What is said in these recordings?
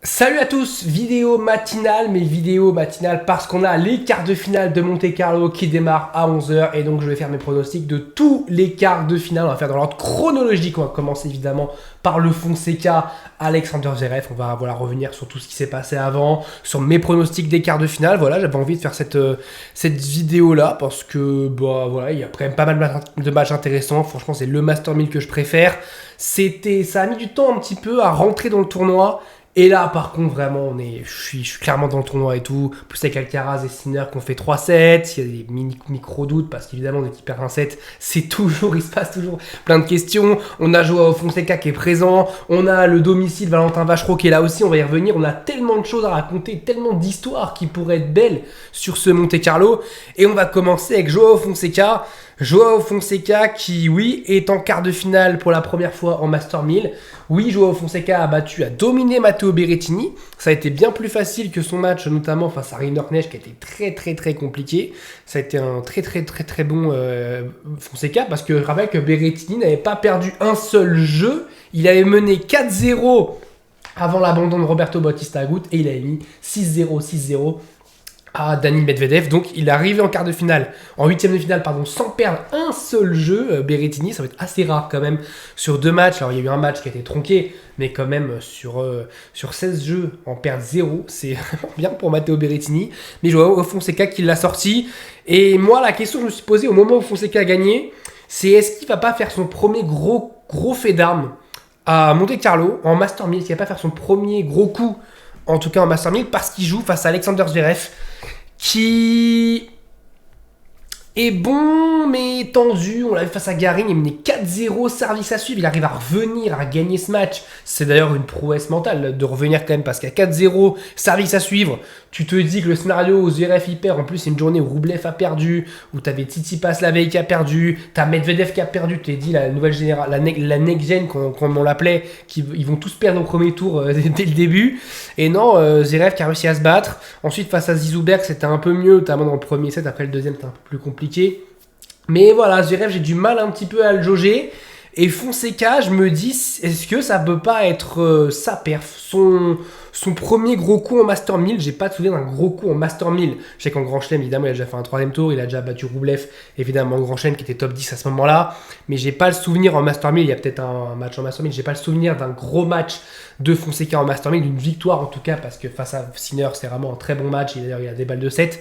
Salut à tous, vidéo matinale, mais vidéo matinale parce qu'on a les quarts de finale de Monte-Carlo qui démarrent à 11h et donc je vais faire mes pronostics de tous les quarts de finale. On va faire dans l'ordre chronologique, on va commencer évidemment par le Fonseca, Alexander Zverev. On va revenir sur tout ce qui s'est passé avant, sur mes pronostics des quarts de finale. Voilà, j'avais envie de faire cette vidéo là parce que voilà, il y a quand même pas mal de matchs intéressants. Franchement, c'est le Master 1000 que je préfère. Ça a mis du temps un petit peu à rentrer dans le tournoi. Et là, par contre, vraiment, je suis clairement dans le tournoi et tout. Plus avec Alcaraz et Sinner qui ont fait 3-7. Il y a des micro-doutes parce qu'évidemment, dès qu'il perd un set, il se passe toujours plein de questions. On a Joao Fonseca qui est présent. On a le domicile Valentin Vachereau qui est là aussi. On va y revenir. On a tellement de choses à raconter, tellement d'histoires qui pourraient être belles sur ce Monte-Carlo. Et on va commencer avec Joao Fonseca. Joao Fonseca qui, oui, est en quart de finale pour la première fois en Master 1000. Oui, Joao Fonseca a dominé Matteo Berrettini. Ça a été bien plus facile que son match, notamment face à Rinderknecht, qui a été très très très compliqué. Ça a été un très bon Fonseca, parce que je rappelle que Berrettini n'avait pas perdu un seul jeu. Il avait mené 4-0 avant l'abandon de Roberto Bautista Agut et il avait mis 6-0 à Dani Medvedev. Donc il est arrivé en quart de finale, en huitième de finale, sans perdre un seul jeu. Berrettini, ça va être assez rare quand même sur deux matchs. Alors il y a eu un match qui a été tronqué, mais quand même sur 16 jeux, en perdre 0, c'est vraiment bien pour Matteo Berrettini. Mais Joao Fonseca qui l'a sorti. Et moi, la question que je me suis posée au moment où Fonseca a gagné, c'est est-ce qu'il va pas faire son premier gros fait d'armes à Monte-Carlo en Master 1000? Est-ce qu'il va pas faire son premier gros coup, en tout cas en Master 1000, parce qu'il joue face à Alexander Zverev, qui est bon mais tendu. On l'a vu face à Garin, il menait 4-0, service à suivre, il arrive à revenir, à gagner ce match. C'est d'ailleurs une prouesse mentale de revenir quand même, parce qu'à 4-0, service à suivre, tu te dis que le scénario où Zverev y perd, en plus c'est une journée où Rublev a perdu, où t'avais Tsitsipas la veille qui a perdu, t'as Medvedev qui a perdu, tu t'es dit la nouvelle génération, la next gen comme on l'appelait, ils vont tous perdre au premier tour dès le début. Et non, Zverev qui a réussi à se battre. Ensuite face à Zizouberg, c'était un peu mieux, notamment dans le premier set. Après le deuxième, c'était un peu plus compliqué. Mais voilà, Zverev, j'ai du mal un petit peu à le jauger. Et Fonseca, je me dis, est-ce que ça peut pas être sa perf, son premier gros coup en Master 1000? J'ai pas de souvenir d'un gros coup en Master 1000. Je sais qu'en Grand Chelem, évidemment, il a déjà fait un troisième tour, il a déjà battu Rublev, évidemment en Grand Chelem, qui était top 10 à ce moment-là. Mais j'ai pas le souvenir en Master 1000, il y a peut-être un match en Master 1000, j'ai pas le souvenir d'un gros match de Fonseca en Master 1000, d'une victoire en tout cas, parce que face à Sinner, c'est vraiment un très bon match, d'ailleurs il a des balles de 7.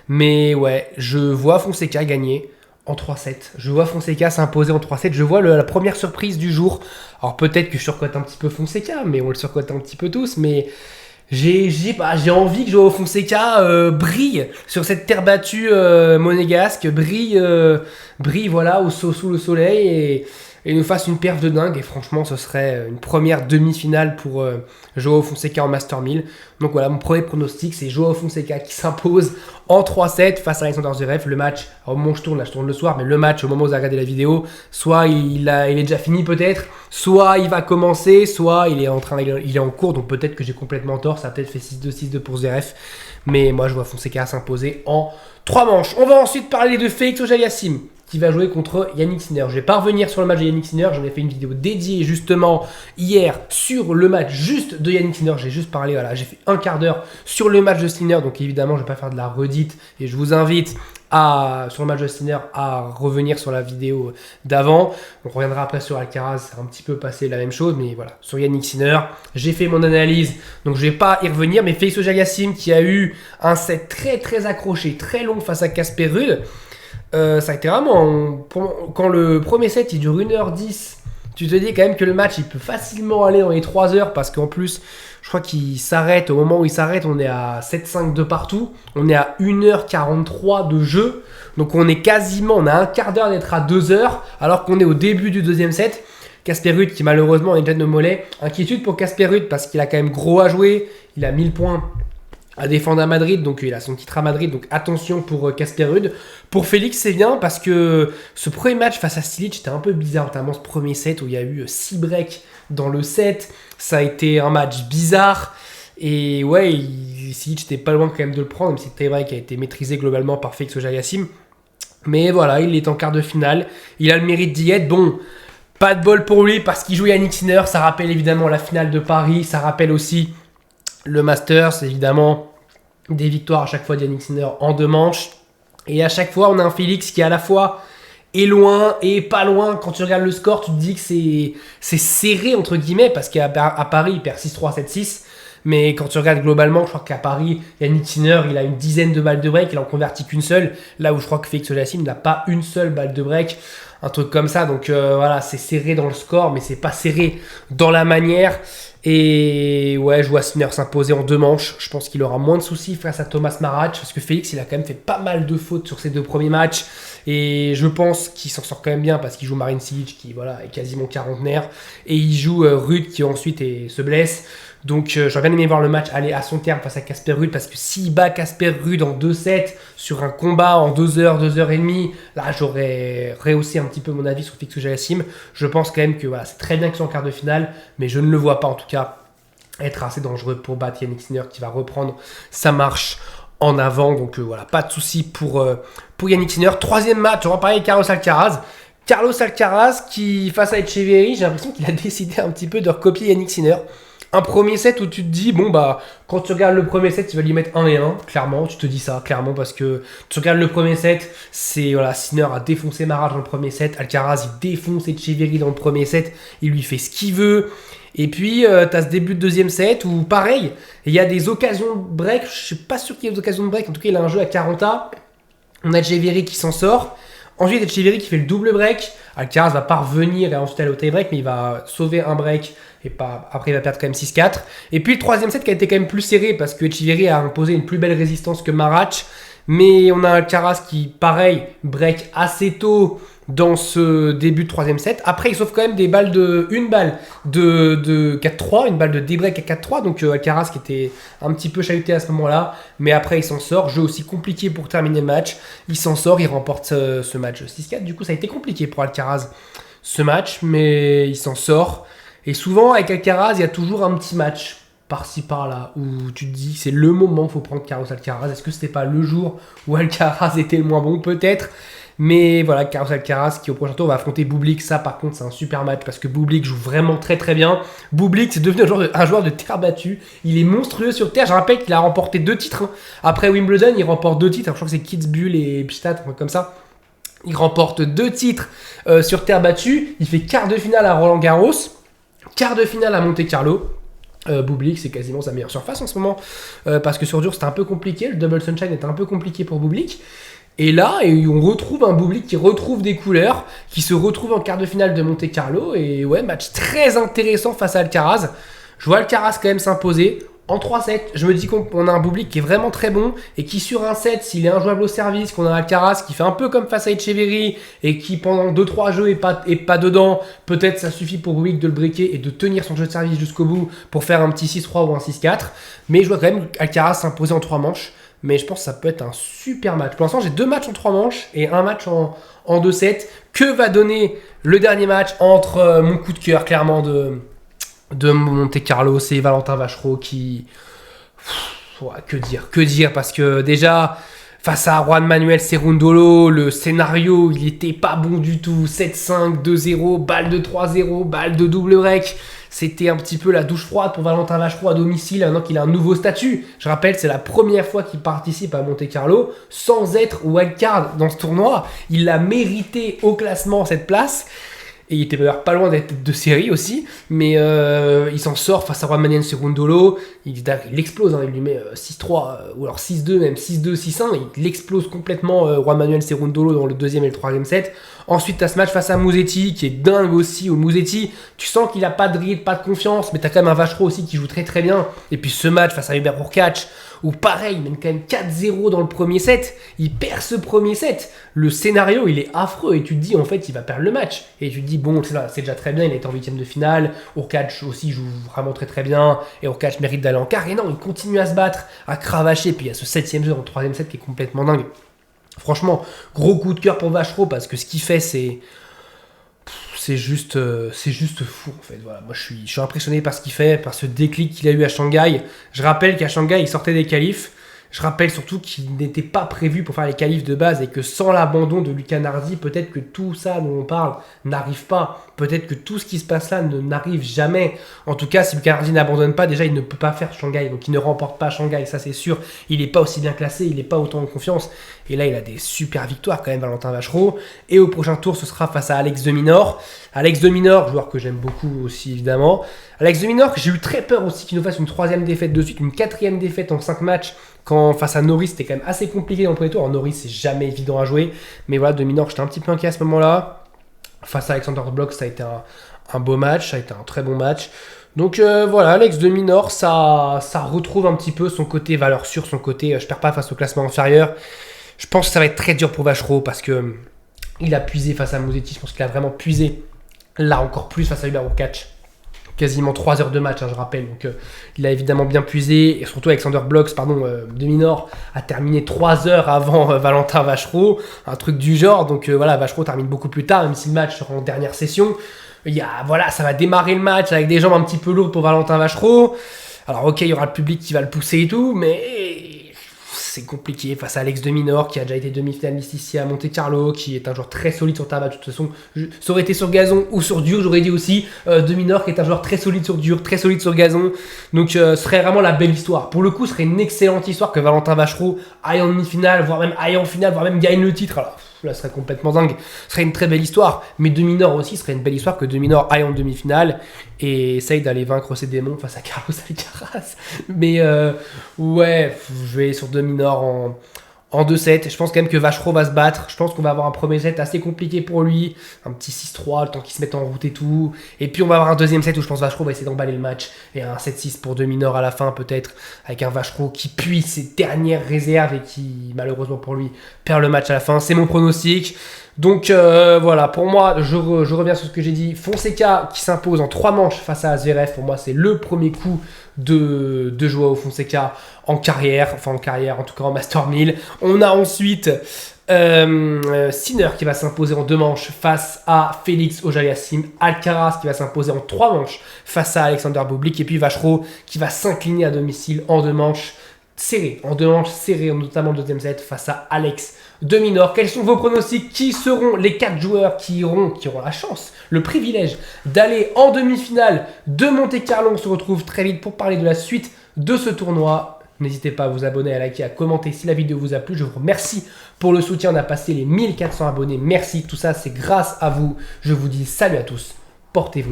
Mais ouais, je vois Fonseca gagner en 3-7. Je vois Fonseca s'imposer en 3-7. Je vois la première surprise du jour. Alors peut-être que je surcote un petit peu Fonseca, mais on le surcote un petit peu tous. Mais j'ai envie que Joao Fonseca brille sur cette terre battue monégasque, brille voilà, sous le soleil et nous fasse une perf de dingue. Et franchement, ce serait une première demi-finale pour Joao Fonseca en Master 1000. Donc voilà, mon premier pronostic, c'est Joao Fonseca qui s'impose en 3-7 face à Alexander Zverev. Le match, au moment où je tourne le soir, mais le match, au moment où vous avez regardé la vidéo, soit il est déjà fini peut-être, soit il va commencer, soit il est en cours, donc peut-être que j'ai complètement tort. Ça a peut-être fait 6-2, 6-2 pour Zverev. Mais moi, je vois Fonseca s'imposer en 3 manches. On va ensuite parler de Félix Auger-Aliassime, qui va jouer contre Yannick Sinner. Je vais pas revenir sur le match de Yannick Sinner, j'en ai fait une vidéo dédiée justement hier sur le match juste de Yannick Sinner. J'ai juste parlé, voilà, j'ai fait un quart d'heure sur le match de Sinner, donc évidemment je vais pas faire de la redite et je vous invite sur le match de Sinner à revenir sur la vidéo d'avant. On reviendra après sur Alcaraz, c'est un petit peu passé la même chose, mais voilà, sur Yannick Sinner, j'ai fait mon analyse, donc je vais pas y revenir. Mais Félix Auger-Aliassime qui a eu un set très très accroché, très long face à Casper Ruud. Ça a été vraiment... Quand le premier set il dure 1h10, tu te dis quand même que le match il peut facilement aller dans les 3 heures, parce qu'en plus je crois qu'il s'arrête, au moment où il s'arrête on est à 7-5 de partout, on est à 1h43 de jeu, donc on a un quart d'heure d'être à 2 heures alors qu'on est au début du deuxième set. Casper Ruud qui malheureusement est déjà de mollet. Inquiétude pour Casper Ruud parce qu'il a quand même gros à jouer, il a 1000 points à défendre à Madrid, donc il a son titre à Madrid, donc attention pour Casper Ruud. Pour Félix, c'est bien parce que ce premier match face à Cilic était un peu bizarre, notamment ce premier set où il y a eu 6 breaks dans le set. Ça a été un match bizarre et ouais, Cilic était pas loin quand même de le prendre, même si le tie-break a été maîtrisé globalement par Félix Auger-Aliassime. Mais voilà, il est en quart de finale, il a le mérite d'y être. Bon, pas de bol pour lui parce qu'il joue Yannick Sinner, ça rappelle évidemment la finale de Paris, ça rappelle aussi Le Masters, évidemment, des victoires à chaque fois d'Yannick Sinner en 2 manches. Et à chaque fois, on a un Félix qui à la fois est loin et pas loin. Quand tu regardes le score, tu te dis que c'est serré, entre guillemets, parce qu'à Paris, il perd 6-3, 7-6. Mais quand tu regardes globalement, je crois qu'à Paris, Yannick Sinner, il a une dizaine de balles de break, il en convertit qu'une seule. Là où je crois que Félix Auger-Aliassime n'a pas une seule balle de break. Un truc comme ça. Donc voilà, c'est serré dans le score, mais c'est pas serré dans la manière. Et ouais, je vois Sinner s'imposer en 2 manches. Je pense qu'il aura moins de soucis face à Thomas Marach, parce que Félix, il a quand même fait pas mal de fautes sur ses 2 premiers matchs. Et je pense qu'il s'en sort quand même bien, parce qu'il joue Marin Cilic, qui voilà, est quasiment quarantenaire. Et il joue Ruud, qui ensuite se blesse. Donc j'aurais bien aimé voir le match aller à son terme face à Casper Ruud, parce que s'il bat Casper Ruud en 2-7 sur un combat en 2 heures, 2 heures et demie, là j'aurais rehaussé un petit peu mon avis sur Félix Auger-Aliassime. Je pense quand même que voilà, c'est très bien qu'ils soient en quart de finale, mais je ne le vois pas en tout cas être assez dangereux pour battre Yannick Sinner, qui va reprendre sa marche en avant. Donc voilà, pas de souci pour Yannick Sinner. 3e match, on va parler de Carlos Alcaraz. Carlos Alcaraz qui, face à Etcheverry, j'ai l'impression qu'il a décidé un petit peu de recopier Yannick Sinner. Un premier set où tu te dis, bon bah, quand tu regardes le premier set, tu vas lui mettre 1 et 1, clairement, tu te dis ça, clairement, parce que tu regardes le premier set, c'est, voilà, Sinner a défoncé Marach dans le premier set, Alcaraz, il défonce Etcheverry dans le premier set, il lui fait ce qu'il veut, et puis, tu as ce début de 2e set où, pareil, il y a des occasions de break, je suis pas sûr qu'il y ait des occasions de break, en tout cas, il a un jeu à 40A, on a Etcheverry qui s'en sort. Ensuite, Etcheverry qui fait le double break. Alcaraz va pas revenir et ensuite aller au tie break, mais il va sauver un break et pas. Après, il va perdre quand même 6-4. Et puis le 3e set qui a été quand même plus serré parce que Etcheverry a imposé une plus belle résistance que Marach. Mais on a Alcaraz qui, pareil, break assez tôt dans ce début de 3e set. Après, il sauve quand même une balle de 4-3, une balle de débreak à 4-3. Donc Alcaraz qui était un petit peu chahuté à ce moment-là. Mais après, il s'en sort. Jeu aussi compliqué pour terminer le match. Il s'en sort, il remporte ce match 6-4. Du coup, ça a été compliqué pour Alcaraz ce match. Mais il s'en sort. Et souvent, avec Alcaraz, il y a toujours un petit match par-ci par-là où tu te dis que c'est le moment où il faut prendre Carlos Alcaraz. Est-ce que c'était pas le jour où Alcaraz était le moins bon? Peut-être. Mais voilà, Carlos Alcaraz qui au prochain tour va affronter Bublik. Ça par contre c'est un super match parce que Bublik joue vraiment très très bien. Bublik c'est devenu un joueur de terre battue. Il est monstrueux sur terre. Je rappelle qu'il a remporté 2 titres. Après Wimbledon il remporte 2 titres. Je crois que c'est Kitzbühel et Pstadt, un truc comme ça. Il remporte 2 titres sur terre battue. Il fait quart de finale à Roland Garros. Quart de finale à Monte Carlo. Bublik c'est quasiment sa meilleure surface en ce moment. Parce que sur dur c'était un peu compliqué. Le Double Sunshine était un peu compliqué pour Bublik. Et là, on retrouve un Bublik qui retrouve des couleurs, qui se retrouve en quart de finale de Monte Carlo. Et ouais, match très intéressant face à Alcaraz. Je vois Alcaraz quand même s'imposer. En 3-7, je me dis qu'on a un Bublik qui est vraiment très bon et qui sur un set, s'il est injouable au service, qu'on a Alcaraz qui fait un peu comme face à Etcheverry et qui pendant 2-3 jeux est pas dedans, peut-être ça suffit pour Bublik de le breaker et de tenir son jeu de service jusqu'au bout pour faire un petit 6-3 ou un 6-4. Mais je vois quand même Alcaraz s'imposer en 3 manches. Mais je pense que ça peut être un super match. Pour l'instant, j'ai 2 matchs en 3 manches et un match en 2-7. Que va donner le dernier match entre mon coup de cœur, clairement, de Monte Carlo et Valentin Vachereau qui... Ouais, que dire, parce que déjà, face à Juan Manuel Cerundolo, le scénario, il était pas bon du tout. 7-5, 2-0, balle de 3-0, balle de double break. C'était un petit peu la douche froide pour Valentin Vachereau à domicile, maintenant qu'il a un nouveau statut. Je rappelle, c'est la première fois qu'il participe à Monte Carlo sans être wildcard dans ce tournoi. Il a mérité au classement cette place. Et il était d'ailleurs pas loin d'être de série aussi, mais il s'en sort face à Juan Manuel Cerundolo. Il explose, hein, il lui met 6-3, ou alors 6-2, même 6-2, 6-1. Il explose complètement Juan Manuel Cerundolo dans le 2e et le 3e set. Ensuite, tu as ce match face à Musetti, qui est dingue aussi. Au Musetti, tu sens qu'il a pas de drill, pas de confiance, mais tu as quand même un Vachereau aussi qui joue très très bien. Et puis ce match face à Hubert Hurkacz, où pareil, il mène quand même 4-0 dans le premier set. Il perd ce premier set. Le scénario, il est affreux. Et tu te dis, en fait, il va perdre le match. Et tu te dis, bon, c'est déjà très bien. Il est en 8e de finale. Hurkacz aussi joue vraiment très très bien. Et Hurkacz mérite d'aller en quart. Et non, il continue à se battre, à cravacher. Puis il y a ce 7e jeu dans le 3e set qui est complètement dingue. Franchement, gros coup de cœur pour Vachereau parce que ce qu'il fait, c'est juste fou en fait. Voilà, moi je suis impressionné par ce qu'il fait, par ce déclic qu'il a eu à Shanghai. Je rappelle qu'à Shanghai, il sortait des qualifs. Je rappelle surtout qu'il n'était pas prévu pour faire les qualifs de base et que sans l'abandon de Luca Nardi, peut-être que tout ça dont on parle n'arrive pas. Peut-être que tout ce qui se passe là n'arrive jamais. En tout cas, si Luca Nardi n'abandonne pas, déjà il ne peut pas faire Shanghai. Donc il ne remporte pas Shanghai, ça c'est sûr. Il n'est pas aussi bien classé, il n'est pas autant en confiance. Et là, il a des super victoires quand même, Valentin Vachereau. Et au prochain tour, ce sera face à Alex de Minaur. Alex de Minaur, joueur que j'aime beaucoup aussi évidemment. Alex de Minaur, j'ai eu très peur aussi qu'il nous fasse une 3e défaite de suite, une 4e défaite en 5 matchs. Quand face à Norris, c'était quand même assez compliqué dans le premier tour. En Norris, c'est jamais évident à jouer. Mais voilà, de Minaur, j'étais un petit peu inquiet à ce moment-là. Face à Alexander Bloch, ça a été un beau match, ça a été un très bon match. Donc voilà, Alex de Minaur, ça retrouve un petit peu son côté valeur sûre, son côté je perds pas face au classement inférieur. Je pense que ça va être très dur pour Vachereau parce que il a puisé face à Musetti. Je pense qu'il a vraiment puisé là encore plus face à Hubert Hurkacz. Quasiment 3 heures de match, je rappelle. Donc il a évidemment bien puisé. Et surtout Alexander Bloch, de Minaur, a terminé 3 heures avant Valentin Vachereau. Un truc du genre. Donc voilà, Vachereau termine beaucoup plus tard, même si le match sera en dernière session. Ça va démarrer le match avec des jambes un petit peu lourdes pour Valentin Vachereau. Alors ok, il y aura le public qui va le pousser et tout, mais c'est compliqué face à Alex de Minaur qui a déjà été demi-finaliste ici à Monte Carlo, qui est un joueur très solide sur terre battue. De toute façon, ça aurait été sur gazon ou sur dur, j'aurais dit aussi. De Minaur qui est un joueur très solide sur dur, très solide sur gazon. Donc ce serait vraiment la belle histoire. Pour le coup, ce serait une excellente histoire que Valentin Vachereau aille en demi-finale, voire même aille en finale, voire même gagne le titre. Alors là, ce serait complètement dingue. Ce serait une très belle histoire. Mais de Minaur aussi, ce serait une belle histoire que de Minaur aille en demi-finale et essaye d'aller vaincre ses démons face à Carlos Alcaraz. Mais ouais, je vais sur de Minaur en 2-7. Je pense quand même que Vachereau va se battre. Je pense qu'on va avoir un premier set assez compliqué pour lui. Un petit 6-3, le temps qu'il se mette en route et tout. Et puis on va avoir un deuxième set où je pense que Vachereau va essayer d'emballer le match. Et un 7-6 pour de Minaur à la fin peut-être. Avec un Vachereau qui puise ses dernières réserves et qui, malheureusement pour lui, perd le match à la fin. C'est mon pronostic. Donc voilà, pour moi, je reviens sur ce que j'ai dit. Fonseca qui s'impose en 3 manches face à Zverev. Pour moi, c'est le premier coup de Joao Fonseca en carrière, en tout cas en Master 1000. On a ensuite Sinner qui va s'imposer en 2 manches face à Félix Auger-Aliassime, Alcaraz qui va s'imposer en 3 manches face à Alexander Bublik, et puis Vachereau qui va s'incliner à domicile en 2 manches serrées, notamment le 2e set face à Alex de Minaur. Quels sont vos pronostics? Qui seront les 4 joueurs qui auront la chance, le privilège d'aller en demi-finale de Monte Carlo? On se retrouve très vite pour parler de la suite de ce tournoi. N'hésitez pas à vous abonner, à liker, à commenter si la vidéo vous a plu. Je vous remercie pour le soutien. On a passé les 1400 abonnés. Merci, tout ça c'est grâce à vous. Je vous dis salut à tous. Portez-vous.